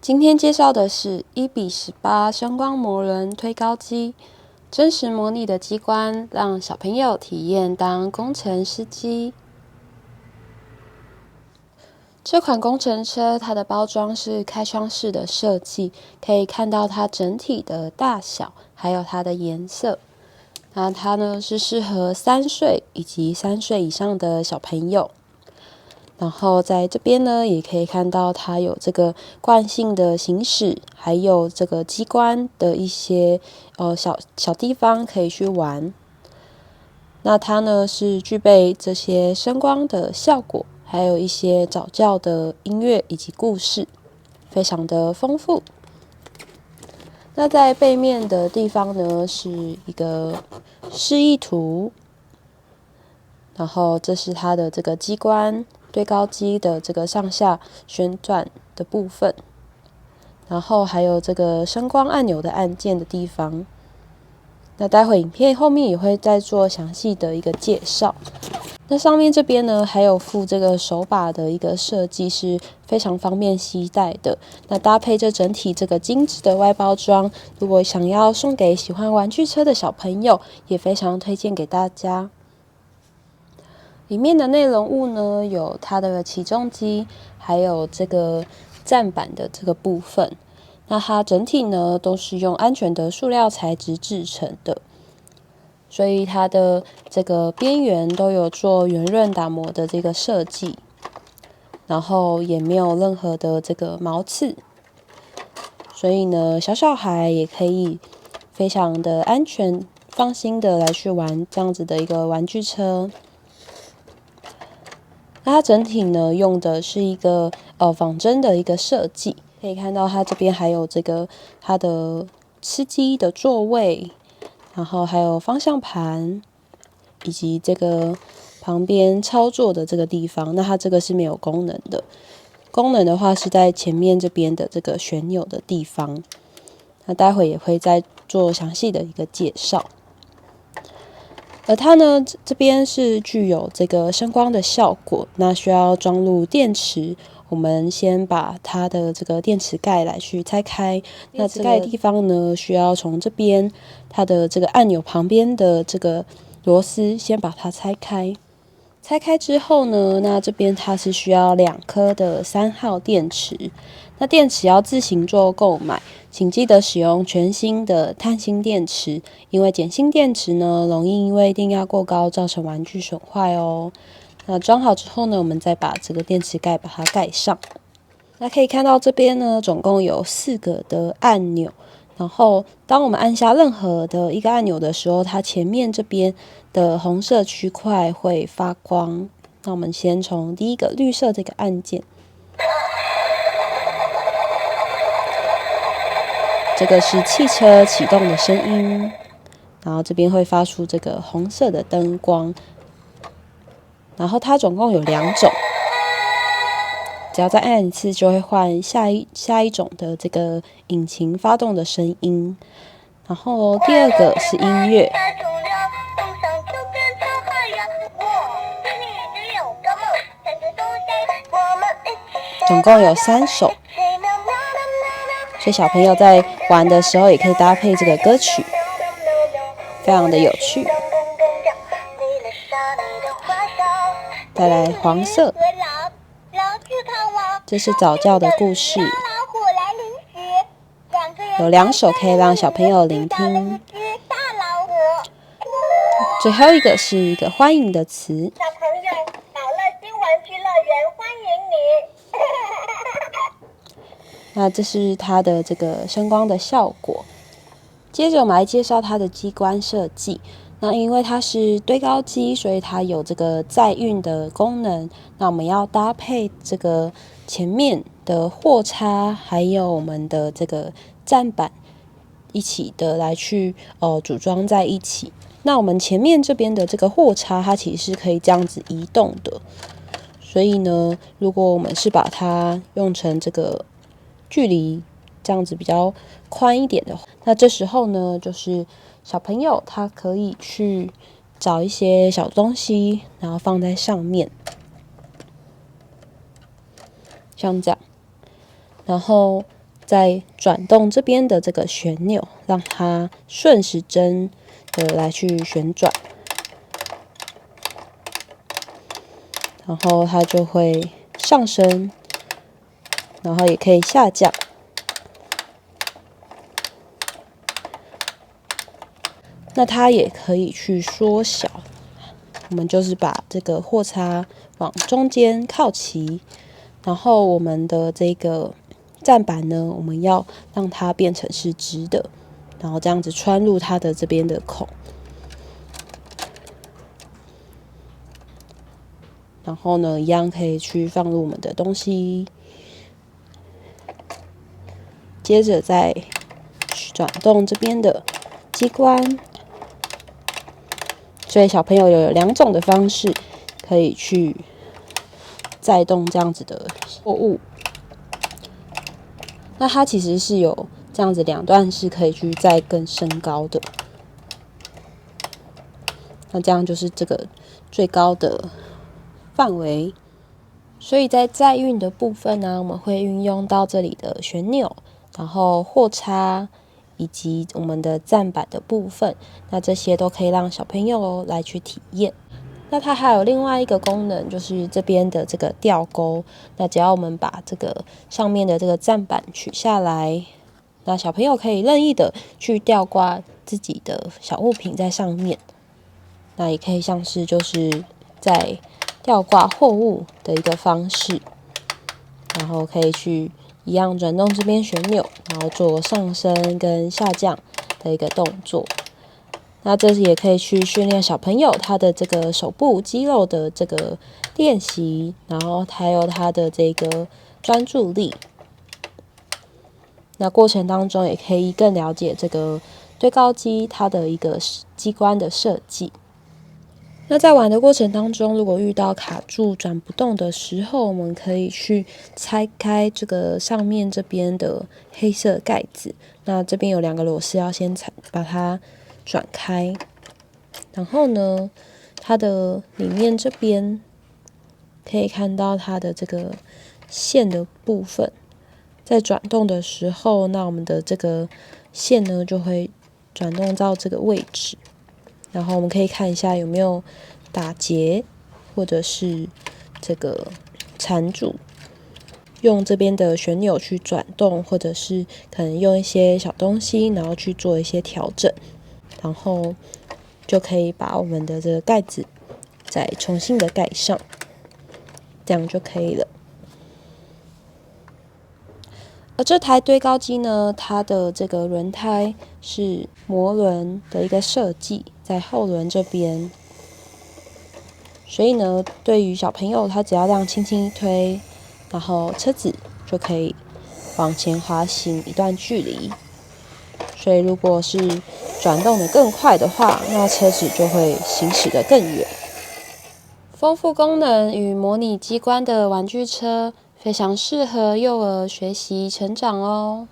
今天介绍的是1:18声光魔人推高机，真实模拟的机关，让小朋友体验当工程司机。这款工程车，它的包装是开窗式的设计，可以看到它整体的大小，还有它的颜色。那它呢是适合3岁以及3岁以上的小朋友。然后在这边呢，也可以看到它有这个惯性的行驶，还有这个机关的一些小地方可以去玩。那它呢是具备这些声光的效果，还有一些早教的音乐以及故事，非常的丰富。那在背面的地方呢，是一个示意图，然后这是它的这个机关堆高机的这个上下旋转的部分，然后还有这个声光按钮的按键的地方。那待会影片后面也会再做详细的一个介绍。那上面这边呢，还有附这个手把的一个设计，是非常方便携带的。那搭配这整体这个精致的外包装，如果想要送给喜欢玩具车的小朋友，也非常推荐给大家。里面的内容物呢，有它的起重机，还有这个站板的这个部分。那它整体呢，都是用安全的塑料材质制成的，所以它的这个边缘都有做圆润打磨的这个设计，然后也没有任何的这个毛刺，所以呢，小孩也可以非常的安全、放心的来去玩这样子的一个玩具车。那它整体呢，用的是一个仿真的一个设计，可以看到它这边还有这个它的司机的座位，然后还有方向盘，以及这个旁边操作的这个地方。那它这个是没有功能的，功能的话是在前面这边的这个旋钮的地方。那待会也会再做详细的一个介绍。而它呢，这边是具有这个声光的效果，那需要装入电池。我们先把它的这个电池盖来去拆开。那这个地方呢，需要从这边它的这个按钮旁边的这个螺丝先把它拆开。拆开之后呢，那这边它是需要2颗的3号电池。那电池要自行做购买，请记得使用全新的碳芯电池，因为碱性电池呢，容易因为电压过高造成玩具损坏哦。那装好之后呢，我们再把这个电池盖把它盖上。那可以看到这边呢，总共有4个的按钮。然后，当我们按下任何的一个按钮的时候，它前面这边的红色区块会发光。那我们先从第一个绿色这个按键，这个是汽车启动的声音，然后这边会发出这个红色的灯光。然后它总共有2种，只要再按一次就会换下一种的这个引擎发动的声音。然后第2个是音乐，总共有3首，所以小朋友在玩的时候也可以搭配这个歌曲，非常的有趣。再来黄色，这是早教的故事，有2首可以让小朋友聆听。最后一个是一个欢迎的词，小朋友，宝乐新玩具乐园欢迎你。那这是它的这个声光的效果。接着我们来介绍它的机关设计。那因为它是堆高机，所以它有这个载运的功能。那我们要搭配这个前面的货叉，还有我们的这个站板一起的来去组装在一起。那我们前面这边的这个货叉，它其实是可以这样子移动的。所以呢，如果我们是把它用成这个距离这样子比较宽一点的话，那这时候呢，就是小朋友他可以去找一些小东西，然后放在上面，像这样。然后再转动这边的这个旋钮，让它顺时针的来去旋转，然后它就会上升，然后也可以下降。那它也可以去缩小，我们就是把这个货叉往中间靠齐，然后我们的这个站板呢，我们要让它变成是直的，然后这样子穿入它的这边的孔，然后呢，一样可以去放入我们的东西，接着再转动这边的机关。所以小朋友有2种的方式可以去载动这样子的货物。那它其实是有这样子2段是可以去载更升高的。那这样就是这个最高的范围。所以在载运的部分呢，我们会运用到这里的旋钮，然后货叉，以及我们的站板的部分，那这些都可以让小朋友来去体验。那它还有另外一个功能，就是这边的这个吊钩。那只要我们把这个上面的这个站板取下来，那小朋友可以任意的去吊挂自己的小物品在上面。那也可以像是就是在吊挂货物的一个方式，然后可以去一样转动这边旋钮，然后做上升跟下降的一个动作。那这也可以去训练小朋友他的这个手部肌肉的这个练习，然后还有他的这个专注力。那过程当中也可以更了解这个堆高机它的一个机关的设计。那在玩的过程当中，如果遇到卡住转不动的时候，我们可以去拆开这个上面这边的黑色盖子。那这边有2个螺丝要先把它转开，然后呢，它的里面这边可以看到它的这个线的部分，在转动的时候，那我们的这个线呢就会转动到这个位置。然后我们可以看一下有没有打结，或者是这个缠住，用这边的旋钮去转动，或者是可能用一些小东西，然后去做一些调整，然后就可以把我们的这个盖子再重新的盖上，这样就可以了。而这台堆高机呢，它的这个轮胎是磨轮的一个设计，在后轮这边，所以呢，对于小朋友，他只要这样轻轻一推，然后车子就可以往前滑行一段距离。所以如果是转动的更快的话，那车子就会行驶得更远。丰富功能与模拟机关的玩具车，非常适合幼儿学习成长哦。